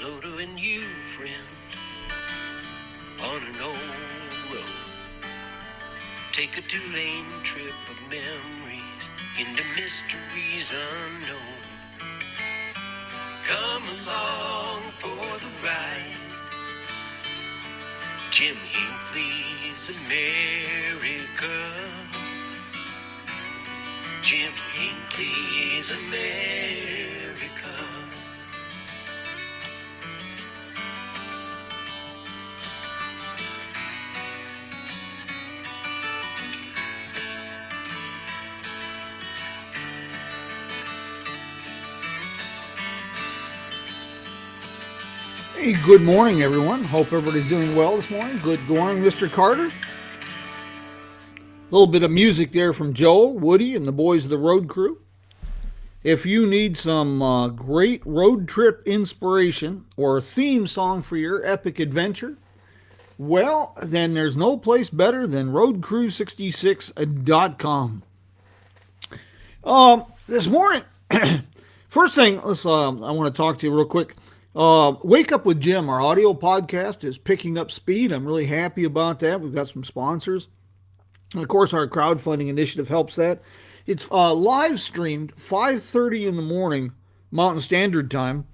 Loader and you, friend, on an old road. Take a two-lane trip of memories into mysteries unknown. Come along for the ride. Jim Hinckley's America. Jim Hinckley's America. Hey, good morning, everyone. Hope everybody's doing well this morning. Good morning, Mr. Carter. A little bit of music there from Joe, Woody, and the boys of the road crew. If you need some great road trip inspiration or a theme song for your epic adventure, well, then there's no place better than roadcrew66.com. This morning, first thing, I want to talk to you real quick. Wake Up with Jim, our audio podcast, is picking up speed. I'm really happy about that. We've got some sponsors. And of course, our crowdfunding initiative helps that. It's live streamed 5:30 in the morning, Mountain Standard Time.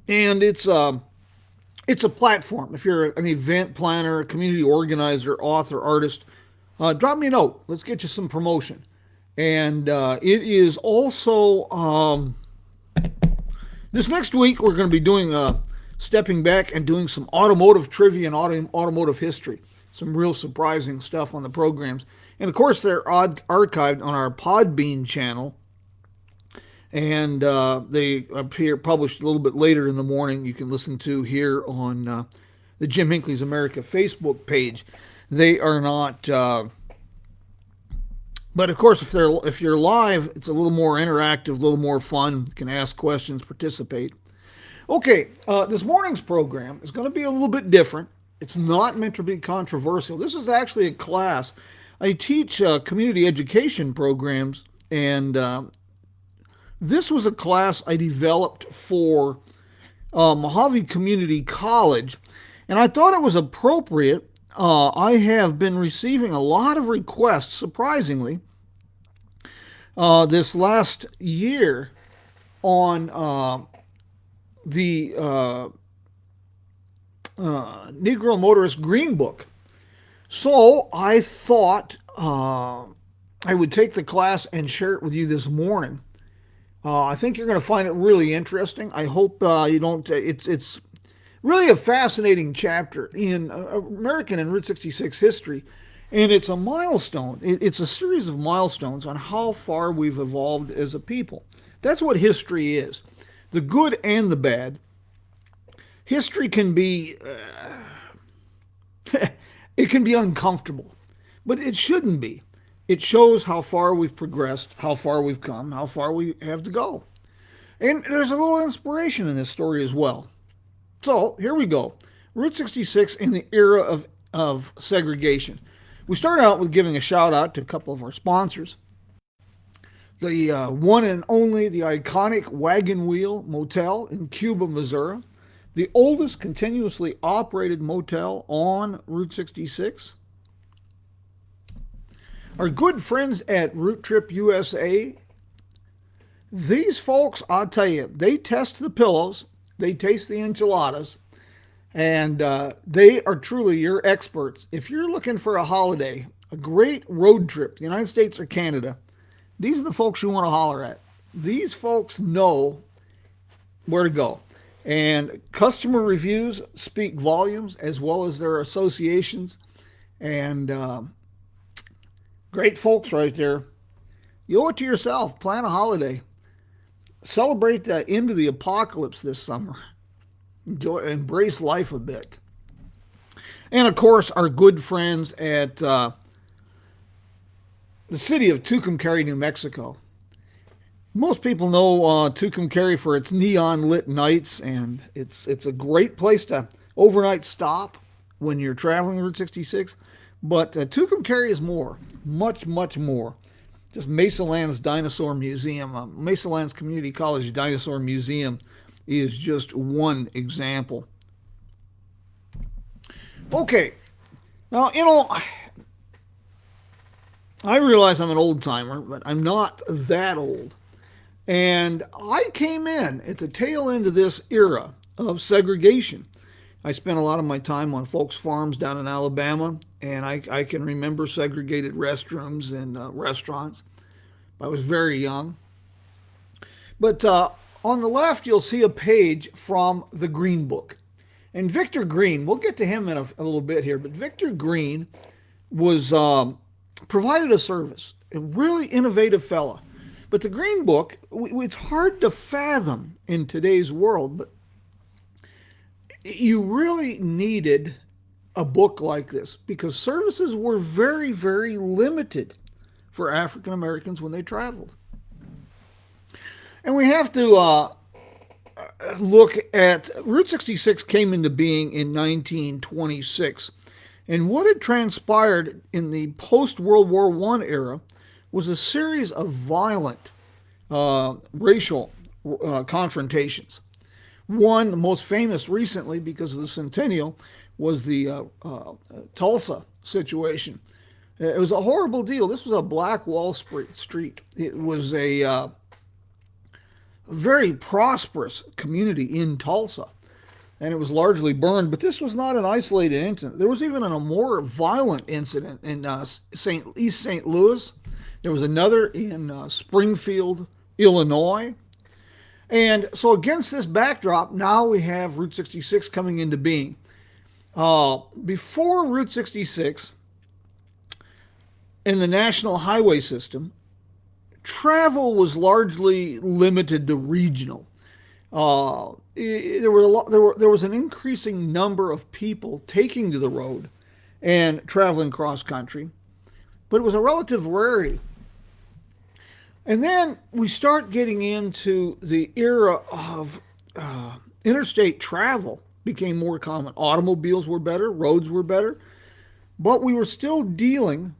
And it's a platform. If you're an event planner, a community organizer, author, artist, drop me a note. Let's get you some promotion. And it is also... This next week, we're going to be doing stepping back and doing some automotive trivia and automotive history. Some real surprising stuff on the programs. And of course, they're archived on our Podbean channel. And they appear published a little bit later in the morning. You can listen to here on the Jim Hinckley's America Facebook page. They are not... But of course, if you're live, it's a little more interactive, a little more fun. You can ask questions, participate. Okay, this morning's program is going to be a little bit different. It's not meant to be controversial. This is actually a class. I teach community education programs, and this was a class I developed for Mojave Community College, and I thought it was appropriate. I have been receiving a lot of requests, surprisingly, this last year on the Negro Motorist Green Book. So I thought I would take the class and share it with you this morning. I think you're going to find it really interesting. I hope you don't. It's really a fascinating chapter in American and Route 66 history, and it's a milestone. It's a series of milestones on how far we've evolved as a people. That's what history is, the good and the bad. History can be, it can be uncomfortable, but it shouldn't be. It shows how far we've progressed, how far we've come, how far we have to go. And there's a little inspiration in this story as well. So here we go. Route 66 in the era of segregation. We start out with giving a shout out to a couple of our sponsors. The one and only, the iconic Wagon Wheel Motel in Cuba, Missouri. The oldest continuously operated motel on Route 66. Our good friends at Route Trip USA. These folks, I'll tell you, they test the pillows. They taste the enchiladas, and they are truly your experts. If you're looking for a holiday, a great road trip, the United States or Canada, these are the folks you want to holler at. These folks know where to go. And customer reviews speak volumes, as well as their associations. And great folks right there. You owe it to yourself. Plan a holiday. Celebrate the end of the apocalypse this summer. Embrace life a bit. And of course, our good friends at the city of Tucumcari, New Mexico. Most people know Tucumcari for its neon lit nights, and it's a great place to overnight stop when you're traveling Route 66. But Tucumcari is more, much, much more. Just Mesa Lands Dinosaur Museum, Mesa Lands Community College Dinosaur Museum is just one example. Okay, now, I realize I'm an old timer, but I'm not that old. And I came in at the tail end of this era of segregation. I spent a lot of my time on folks' farms down in Alabama, and I can remember segregated restrooms and restaurants. I was very young. But on the left, you'll see a page from the Green Book. And Victor Green, we'll get to him in a little bit here, but Victor Green was provided a service, a really innovative fella. But the Green Book, it's hard to fathom in today's world, but you really needed a book like this because services were very, very limited for African Americans when they traveled. And we have to look at Route 66 came into being in 1926. And what had transpired in the post-World War I era was a series of violent racial confrontations. One, the most famous recently because of the centennial, was the Tulsa situation. It was a horrible deal. This was a Black Wall Street. It was a very prosperous community in Tulsa, and it was largely burned. But this was not an isolated incident. There was even a more violent incident in East St. Louis. There was another in Springfield, Illinois. And so against this backdrop, now we have Route 66 coming into being. Before Route 66, in the national highway system, travel was largely limited to regional. There was an increasing number of people taking to the road and traveling cross country, but it was a relative rarity. And then we start getting into the era of interstate travel became more common. Automobiles were better, roads were better, but we were still dealing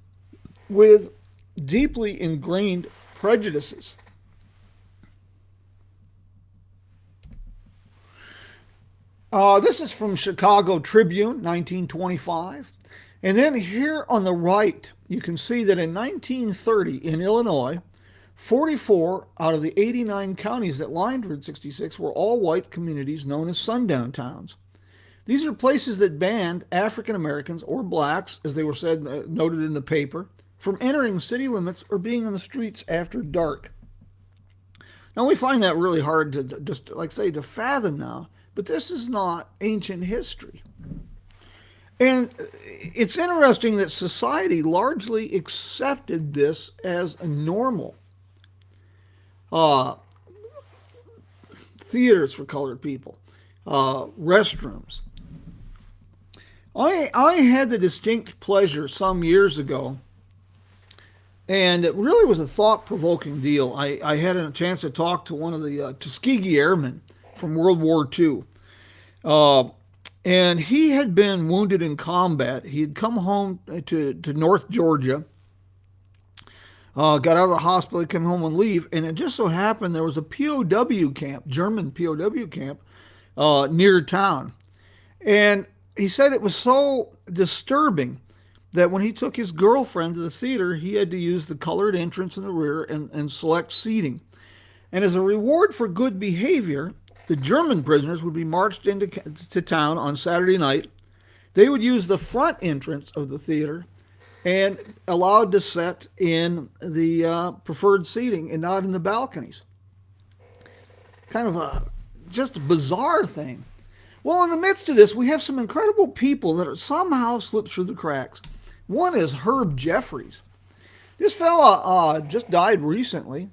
with deeply ingrained prejudices. This is from Chicago Tribune, 1925. And then here on the right, you can see that in 1930 in Illinois, 44 out of the 89 counties that lined Route 66 were all white communities known as sundown towns. These are places that banned African Americans or blacks, as they were said, noted in the paper, from entering city limits or being on the streets after dark. Now we find that really hard to just, to fathom now, but this is not ancient history. And it's interesting that society largely accepted this as a normal. Theaters for colored people, restrooms. I had the distinct pleasure some years ago, and it really was a thought-provoking deal. I had a chance to talk to one of the Tuskegee Airmen from World War II. And he had been wounded in combat. He had come home to North Georgia, got out of the hospital, came home on leave, and it just so happened there was a POW camp, German POW camp, near town. And he said it was so disturbing that when he took his girlfriend to the theater, he had to use the colored entrance in the rear and select seating. And as a reward for good behavior, the German prisoners would be marched into town on Saturday night. They would use the front entrance of the theater and allowed to sit in the preferred seating and not in the balconies. Kind of just a bizarre thing. Well, in the midst of this, we have some incredible people that are somehow slipped through the cracks. One is Herb Jeffries. This fella just died recently.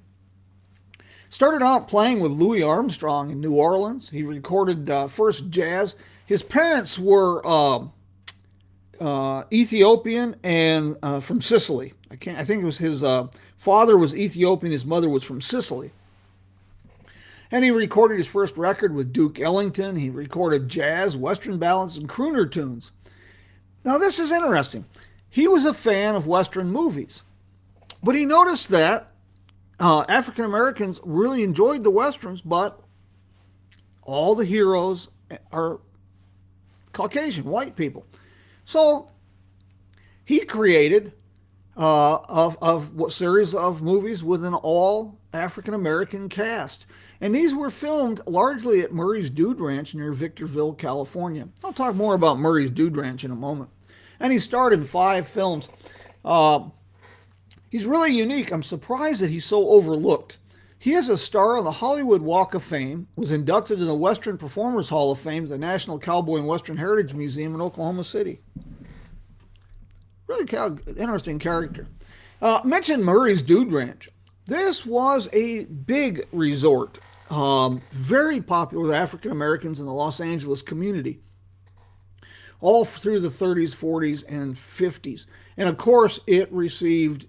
Started out playing with Louis Armstrong in New Orleans. He recorded first jazz. His parents were Ethiopian and from Sicily. I think it was his father was Ethiopian. His mother was from Sicily. And he recorded his first record with Duke Ellington. He recorded jazz, western ballads, and crooner tunes. Now this is interesting. He was a fan of western movies, but he noticed that African Americans really enjoyed the westerns, but all the heroes are Caucasian, white people. So he created of what series of movies with an all African American cast. And these were filmed largely at Murray's Dude Ranch near Victorville, California. I'll talk more about Murray's Dude Ranch in a moment. And he starred in 5 films. He's really unique. I'm surprised that he's so overlooked. He is a star on the Hollywood Walk of Fame, was inducted in the Western Performers Hall of Fame at the National Cowboy and Western Heritage Museum in Oklahoma City. Really interesting character. Mentioned Murray's Dude Ranch. This was a big resort, very popular with African Americans in the Los Angeles community, all through the 30s, 40s, and 50s. And of course, it received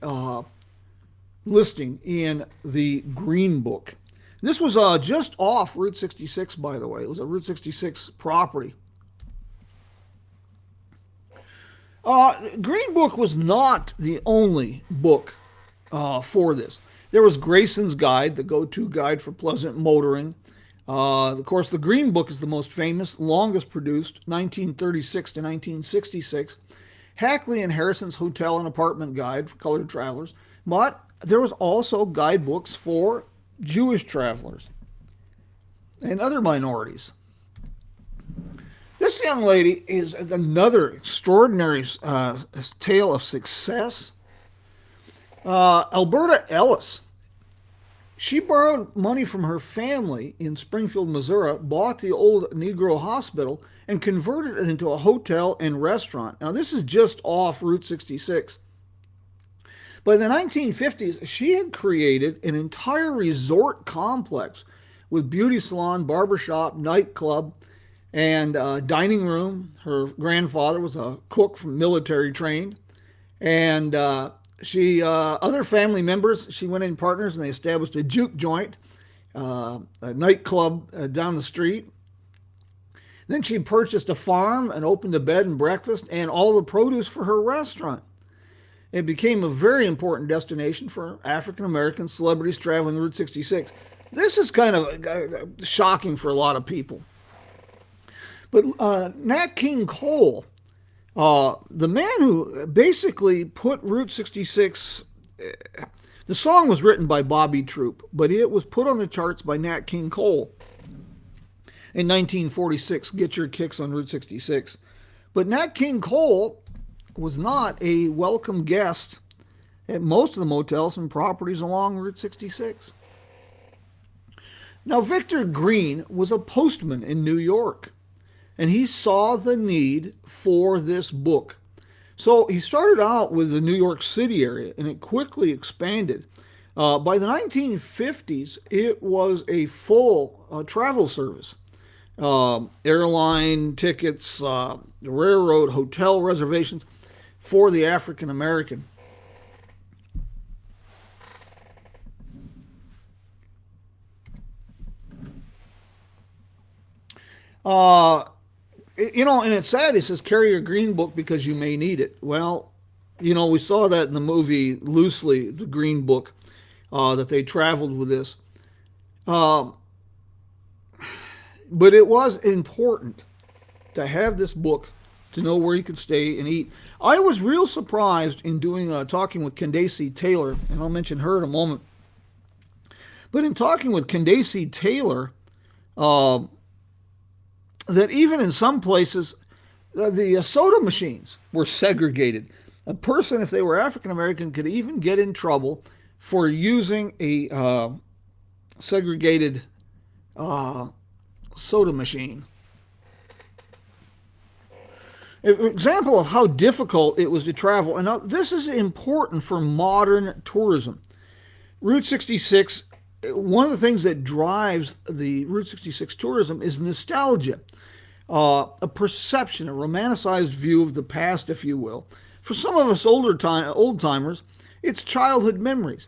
listing in the Green Book. This was just off Route 66, by the way. It was a Route 66 property. Green Book was not the only book for this. There was Grayson's Guide, the go-to guide for pleasant motoring. Of course, the Green Book is the most famous, longest produced, 1936 to 1966. Hackley and Harrison's Hotel and Apartment Guide for colored travelers. But there was also guidebooks for Jewish travelers and other minorities. This young lady is another extraordinary tale of success. Alberta Ellis. She borrowed money from her family in Springfield, Missouri, bought the old Negro hospital, and converted it into a hotel and restaurant. Now, this is just off Route 66. By the 1950s, she had created an entire resort complex with beauty salon, barbershop, nightclub, and dining room. Her grandfather was a cook from military trained. And other family members, she went in partners and they established a juke joint, a nightclub down the street. Then she purchased a farm and opened a bed and breakfast and all the produce for her restaurant. It became a very important destination for African American celebrities traveling Route 66. This is kind of shocking for a lot of people. But Nat King Cole, the man who basically put Route 66, the song was written by Bobby Troup, but it was put on the charts by Nat King Cole in 1946, Get Your Kicks on Route 66. But Nat King Cole was not a welcome guest at most of the motels and properties along Route 66. Now, Victor Green was a postman in New York, and he saw the need for this book. So he started out with the New York City area, and it quickly expanded. By the 1950s, it was a full travel service. Airline tickets, railroad, hotel reservations for the African American. And it's sad. It says carry your Green Book because you may need it. Well, we saw that in the movie loosely, the Green Book, that they traveled with this. But it was important to have this book to know where you could stay and eat. I was real surprised in talking with Candace Taylor, and I'll mention her in a moment. But in talking with Candace Taylor, that even in some places, the soda machines were segregated. A person, if they were African American, could even get in trouble for using a segregated soda machine. An example of how difficult it was to travel. And now this is important for modern tourism. Route 66, one of the things that drives the Route 66 tourism is nostalgia, a perception, a romanticized view of the past, if you will. For some of us old-timers, it's childhood memories.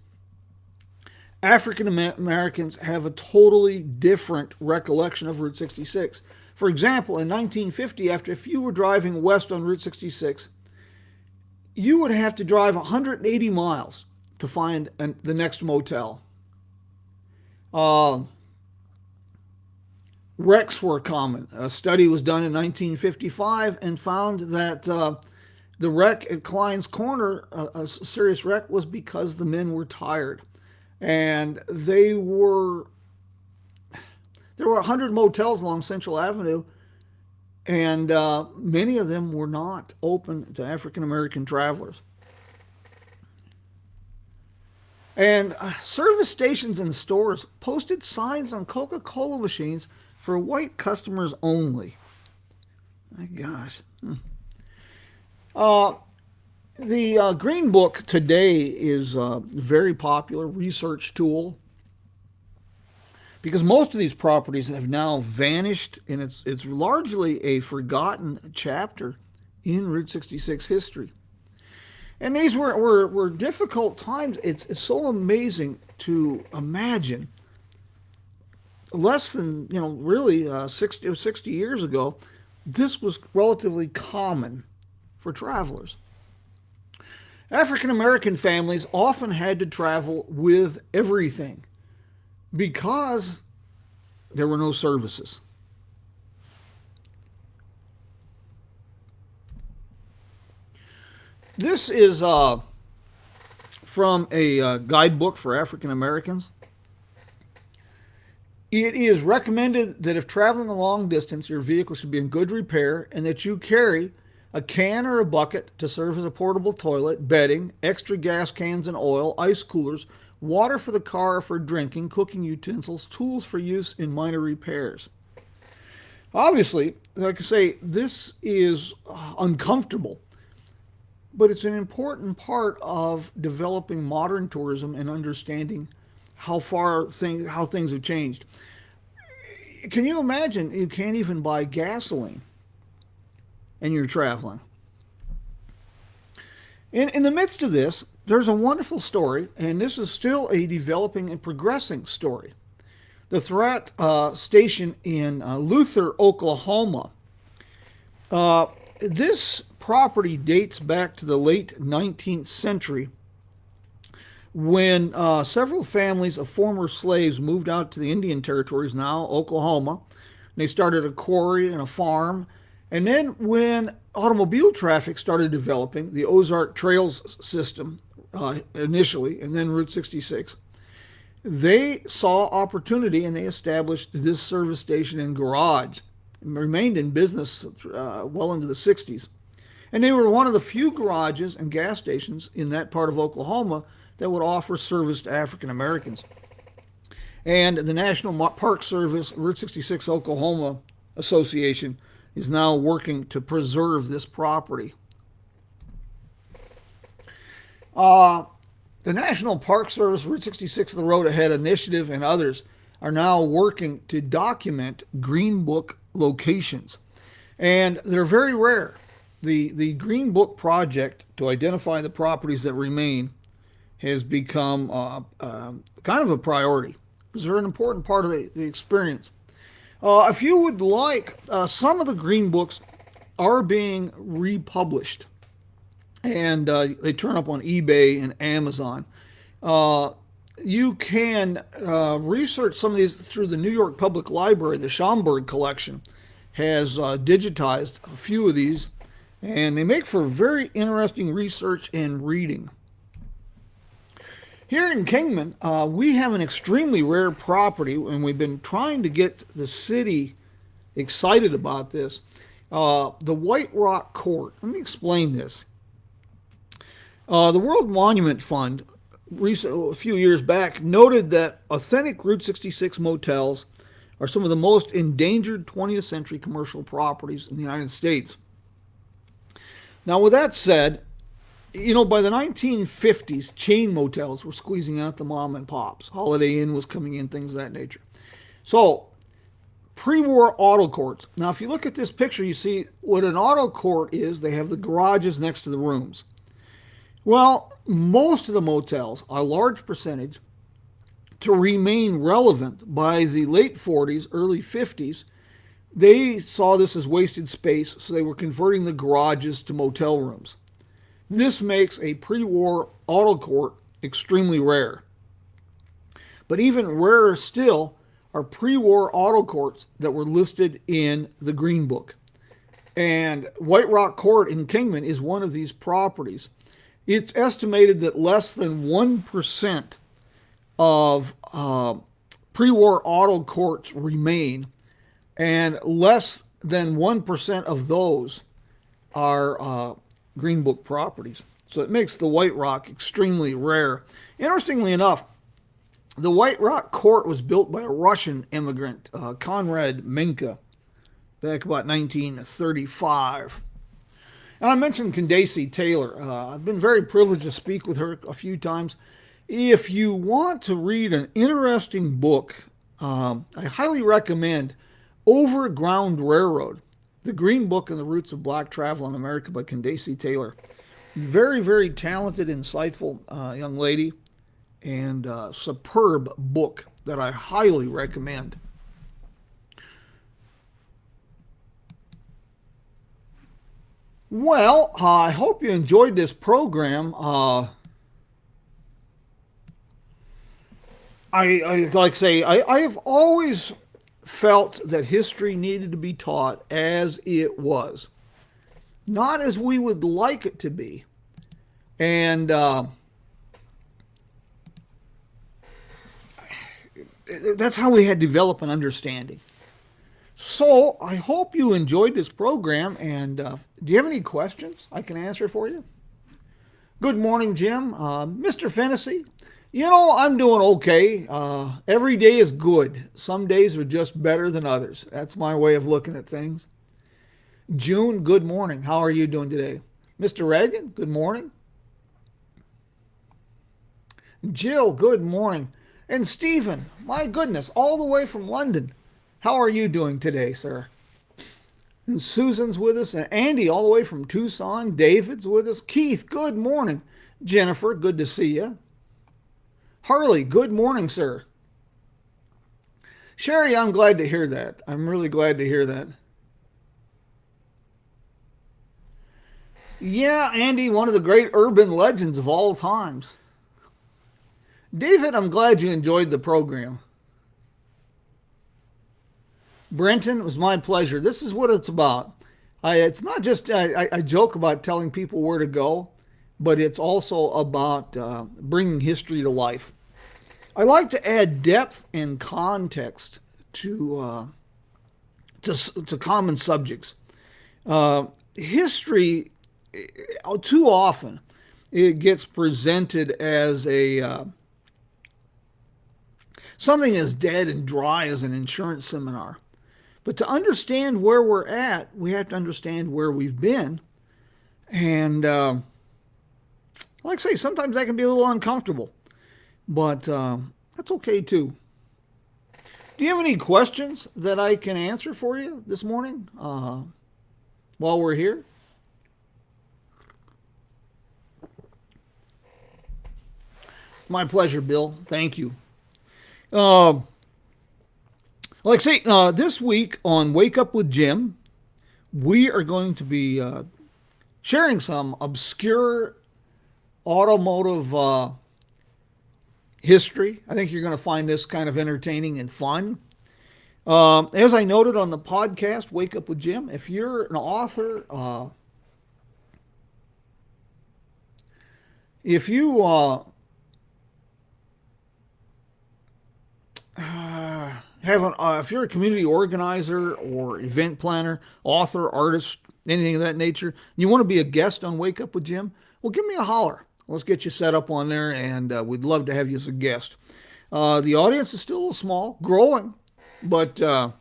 African Americans have a totally different recollection of Route 66. For example, in 1950, if you were driving west on Route 66, you would have to drive 180 miles to find the next motel. Wrecks were common. A study was done in 1955 and found that the wreck at Klein's Corner, a serious wreck, was because the men were tired. And there were 100 motels along Central Avenue, and many of them were not open to African American travelers. And service stations and stores posted signs on Coca-Cola machines for white customers only. My gosh. Uh, the Green Book today is a very popular research tool because most of these properties have now vanished, and it's largely a forgotten chapter in Route 66 history. And these were difficult times. It's so amazing to imagine less than, really 60 years ago, this was relatively common for travelers. African American families often had to travel with everything because there were no services. This is from a guidebook for African Americans. It is recommended that if traveling a long distance, your vehicle should be in good repair and that you carry a can or a bucket to serve as a portable toilet, bedding, extra gas cans and oil, ice coolers, water for the car for drinking, cooking utensils, tools for use in minor repairs. Obviously, like I say, this is uncomfortable, but it's an important part of developing modern tourism and understanding how things have changed. Can you imagine you can't even buy gasoline and you're traveling? In the midst of this, there's a wonderful story, and this is still a developing and progressing story. The Threat Station in Luther, Oklahoma. This property dates back to the late 19th century when several families of former slaves moved out to the Indian Territories, now Oklahoma. They started a quarry and a farm. And then when automobile traffic started developing, the Ozark Trails system initially, and then Route 66, they saw opportunity and they established this service station and garage. It remained in business well into the 60s. And they were one of the few garages and gas stations in that part of Oklahoma that would offer service to African Americans. And the National Park Service, Route 66 Oklahoma Association, is now working to preserve this property. The National Park Service, Route 66, the Road Ahead Initiative, and others are now working to document Green Book locations. And they're very rare. The Green Book project to identify the properties that remain has become kind of a priority because they're an important part of the experience. If you would like, some of the Green Books are being republished, and they turn up on eBay and Amazon. You can research some of these through the New York Public Library. The Schomburg collection has digitized a few of these, and they make for very interesting research and reading. Here in Kingman, we have an extremely rare property, and we've been trying to get the city excited about this. The White Rock Court. Let me explain this. The World Monument Fund, a few years back, noted that authentic Route 66 motels are some of the most endangered 20th century commercial properties in the United States. Now, with that said, by the 1950s, chain motels were squeezing out the mom and pops. Holiday Inn was coming in, things of that nature. So, pre-war auto courts. Now, if you look at this picture, you see what an auto court is. They have the garages next to the rooms. Well, most of the motels, a large percentage, to remain relevant by the late 40s, early 50s, they saw this as wasted space, so they were converting the garages to motel rooms. This makes a pre-war auto court extremely rare. But even rarer still are pre-war auto courts that were listed in the Green Book. And White Rock Court in Kingman is one of these properties. It's estimated that less than 1% of pre-war auto courts remain, and less than 1% of those are Green Book properties. So it makes the White Rock extremely rare. Interestingly enough, the White Rock Court was built by a Russian immigrant, Konrad Minka, back about 1935. And I mentioned Candace Taylor. I've been very privileged to speak with her a few times. If you want to read an interesting book, I highly recommend Overground Railroad, The Green Book and the Roots of Black Travel in America by Candace Taylor. Very, very talented, insightful young lady, and superb book that I highly recommend. Well, I hope you enjoyed this program. I like say I have always felt that history needed to be taught as it was, not as we would like it to be, and that's how we had to develop an understanding. So I hope you enjoyed this program. And do you have any questions I can answer for you? Good morning, Jim. Mr. Fennessy, I'm doing okay. Every day is good. Some days are just better than others. That's my way of looking at things. June, good morning. How are you doing today? Mr. Reagan, good morning. Jill, good morning. And Stephen, my goodness, all the way from London. How are you doing today, sir? And Susan's with us, and Andy all the way from Tucson. David's with us. Keith, good morning. Jennifer, good to see you. Harley, good morning, sir. Sherry, I'm glad to hear that. I'm really glad to hear that. Yeah, Andy, one of the great urban legends of all times. David, I'm glad you enjoyed the program. Brenton, it was my pleasure. This is what it's about. It's not just, I joke about telling people where to go, but it's also about bringing history to life. I like to add depth and context to common subjects. History, too often, it gets presented as something as dead and dry as an insurance seminar. But to understand where we're at, we have to understand where we've been. And like I say, sometimes that can be a little uncomfortable. But that's okay too. Do you have any questions that I can answer for you this morning while we're here? My pleasure, Bill. Thank you. Like I say, this week on Wake Up with Jim, we are going to be sharing some obscure automotive history. I think you're going to find this kind of entertaining and fun. As I noted on the podcast, Wake Up with Jim, if you're an author, if you if you're a community organizer or event planner, author, artist, anything of that nature, and you want to be a guest on Wake Up with Jim, well, give me a holler. Let's get you set up on there, and we'd love to have you as a guest. The audience is still a little small, growing, but I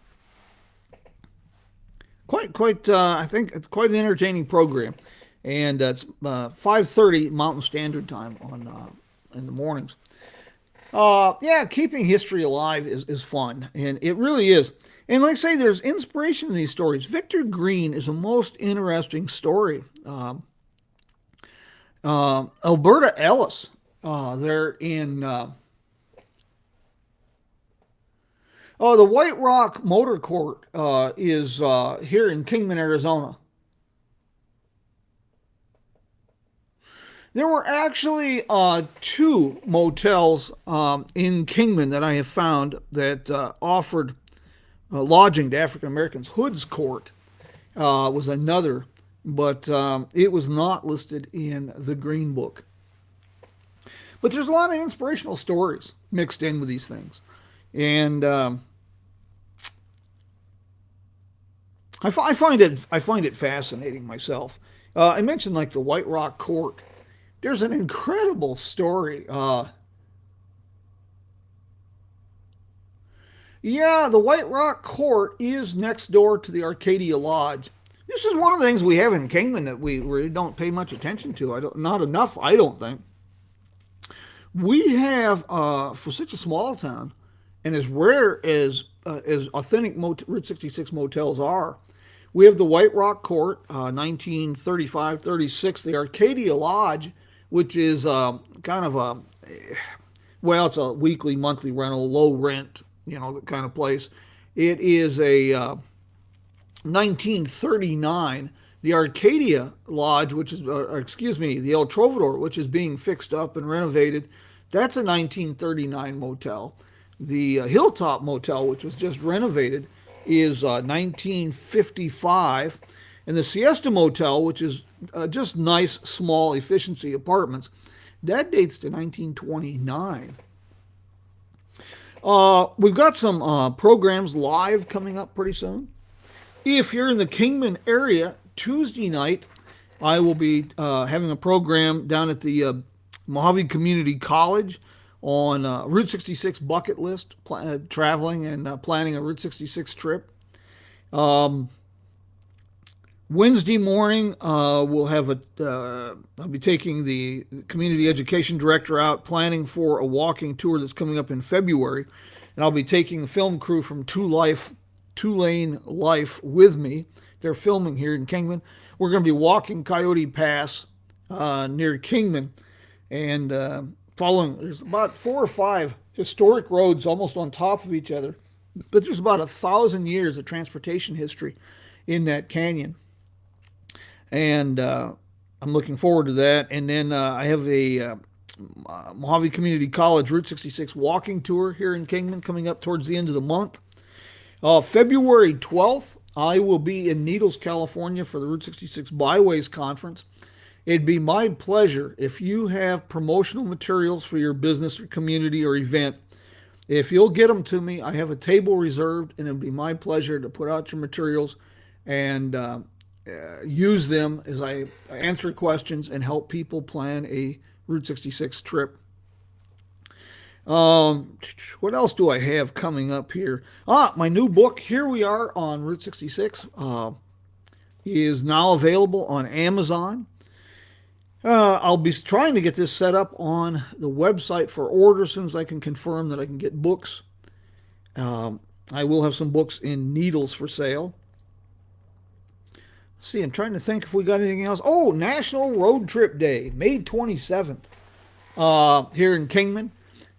think it's quite an entertaining program. And it's 5:30 Mountain Standard Time in the mornings. Keeping history alive is fun, and it really is. And like I say, there's inspiration in these stories. Victor Green is a most interesting story. Alberta Ellis, they're in the White Rock Motor Court is here in Kingman, Arizona. There were actually two motels in Kingman that I have found that offered lodging to African Americans. Hood's Court was another, but it was not listed in the Green Book. But there's a lot of inspirational stories mixed in with these things, and I find it fascinating myself. I mentioned like the White Rock Court. There's an incredible story. Yeah, the White Rock Court is next door to the Arcadia Lodge. This is one of the things we have in Kingman that we really don't pay much attention to. Not enough, I don't think. We have, for such a small town, and as rare as authentic Route 66 motels are, we have the White Rock Court, 1935-36, the Arcadia Lodge, which is kind of well, it's a weekly, monthly rental, low rent, kind of place. It is a 1939. The Arcadia Lodge, which is, excuse me, the El Trovador, which is being fixed up and renovated, that's a 1939 motel. The Hilltop Motel, which was just renovated, is 1955. And the Siesta Motel, which is just nice, small, efficiency apartments, that dates to 1929. We've got some programs live coming up pretty soon. If you're in the Kingman area, Tuesday night, I will be having a program down at the Mojave Community College on Route 66 bucket list, traveling and planning a Route 66 trip. Wednesday morning, we'll have I'll be taking the community education director out planning for a walking tour that's coming up in February. And I'll be taking the film crew from Two Lane Life with me. They're filming here in Kingman. We're going to be walking Coyote Pass near Kingman and following. There's about 4 or 5 historic roads almost on top of each other, but there's about 1,000 years of transportation history in that canyon. And I'm looking forward to that. And then I have a Mojave Community College Route 66 walking tour here in Kingman coming up towards the end of the month. February 12th, I will be in Needles, California for the Route 66 Byways Conference. It'd be my pleasure if you have promotional materials for your business or community or event. If you'll get them to me, I have a table reserved, and it'd be my pleasure to put out your materials and use them as I answer questions and help people plan a Route 66 trip. What else do I have coming up here? My new book, Here We Are on Route 66, is now available on Amazon. I'll be trying to get this set up on the website for order as soon as I can confirm that I can get books. I will have some books in Needles for sale. See, I'm trying to think if we got anything else. Oh, National Road Trip Day, May 27th, here in Kingman.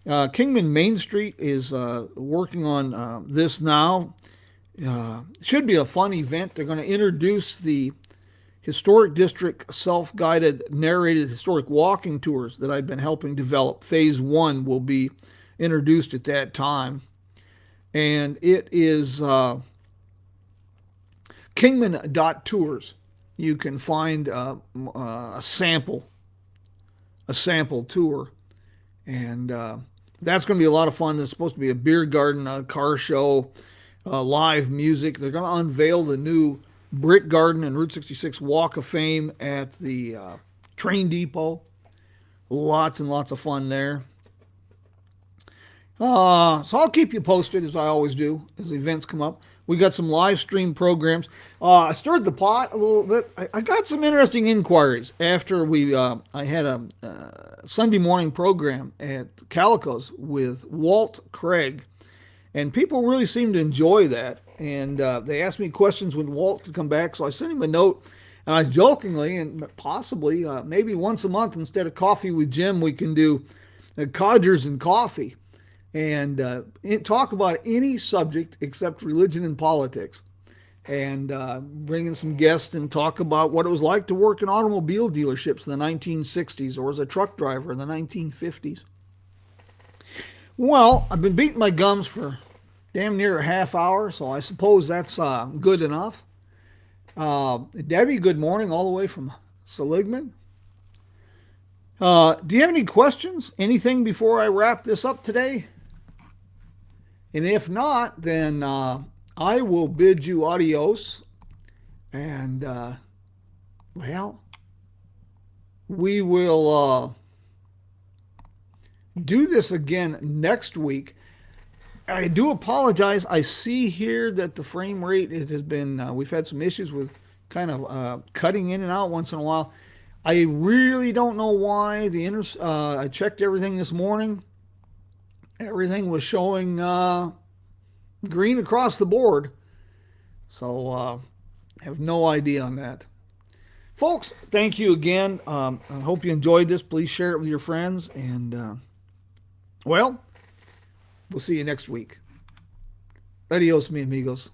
Kingman Main Street is working on this now. It should be a fun event. They're going to introduce the Historic District self-guided narrated historic walking tours that I've been helping develop. Phase 1 will be introduced at that time. And it is Kingman.tours. You can find a sample tour. And that's going to be a lot of fun. There's supposed to be a beer garden, a car show, live music. They're going to unveil the new Brick Garden and Route 66 Walk of Fame at the train depot. Lots and lots of fun there. So I'll keep you posted, as I always do, as events come up. We got some live stream programs. I stirred the pot a little bit. I got some interesting inquiries after I had a Sunday morning program at Calico's with Walt Craig, and people really seemed to enjoy that. And they asked me questions when Walt could come back, so I sent him a note. And I jokingly, and possibly, maybe once a month instead of Coffee with Jim, we can do Codgers and Coffee and talk about any subject except religion and politics. and bring in some guests and talk about what it was like to work in automobile dealerships in the 1960s or as a truck driver in the 1950s. Well, I've been beating my gums for damn near a half hour, so I suppose that's good enough. Debbie, good morning, all the way from Seligman. Do you have any questions? Anything before I wrap this up today? And if not, then I will bid you adios. And, well, we will do this again next week. I do apologize. I see here that the frame rate has been, we've had some issues with kind of cutting in and out once in a while. I really don't know why. I checked everything this morning. Everything was showing green across the board. So I have no idea on that. Folks, thank you again. I hope you enjoyed this. Please share it with your friends. And, well, we'll see you next week. Adios, mi amigos.